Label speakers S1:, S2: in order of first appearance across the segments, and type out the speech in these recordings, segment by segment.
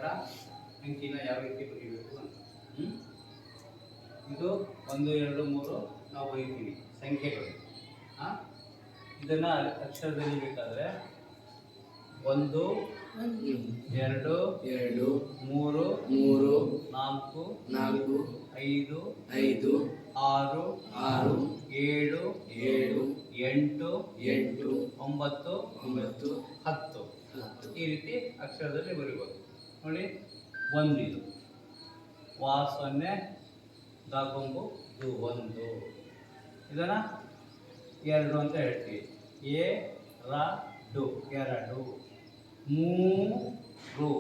S1: ಕನ್ನಡ ಅಂಕಿನ ಯಾವ ರೀತಿ ಬರೀಬೇಕು ಅಂತ. ಇದು 1 2 3 ನಾವು ಬರೀತೀವಿ ಸಂಖ್ಯೆಗಳು. ಇದನ್ನು ಅಕ್ಷರದಲ್ಲಿ ಬೇಕಾದರೆ 1 2 2 3 4 5 6 7 8 9 10 ಈ ರೀತಿ ಅಕ್ಷರದಲ್ಲಿ ಬರೀಬೋದು. ನೋಡಿ, 1 ಇದು ವಾ 0 ದಾಕೊಂಬು ಇದು 1. ಇದನ್ನು 2 ಅಂತ ಹೇಳ್ತೀವಿ. ಎ ರ ಡು 2. 3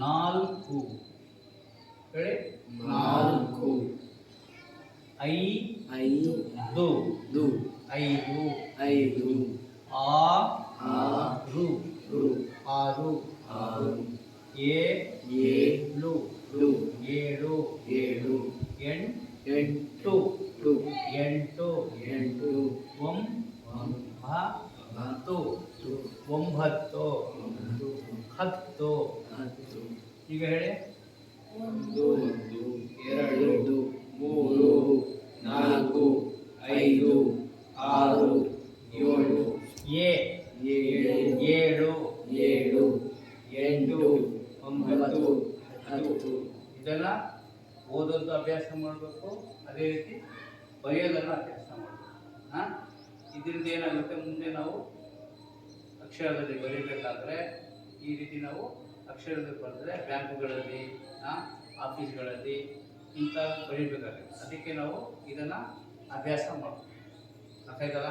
S1: 4 ಹೇಳಿ 4. 5 5 6 6 7 7 8 9 10. ಈಗ ಹೇಳಿ
S2: 1 2 3 4 5 6 7
S1: 7
S2: 8 9 10.
S1: ಇದೆಲ್ಲ ಓದೋದು ಅಭ್ಯಾಸ ಮಾಡಬೇಕು, ಅದೇ ರೀತಿ ಬರೆಯೋದನ್ನು ಅಭ್ಯಾಸ ಮಾಡಬೇಕು. ಇದರಿಂದ ಏನಾಗುತ್ತೆ, ಮುಂದೆ ನಾವು ಅಕ್ಷರದಲ್ಲಿ ಬರೀಬೇಕಾದ್ರೆ ಈ ರೀತಿ ನಾವು ಅಕ್ಷರದಲ್ಲಿ ಬರೆದ್ರೆ ಬ್ಯಾಂಕುಗಳಲ್ಲಿ ಆಫೀಸ್ಗಳಲ್ಲಿ ಇಂಥ ಬರೀಬೇಕಾಗುತ್ತೆ. ಅದಕ್ಕೆ ನಾವು ಇದನ್ನು ಅಭ್ಯಾಸ ಮಾಡಬೇಕು. ಅರ್ಥ ಆಯ್ತಲ್ಲ?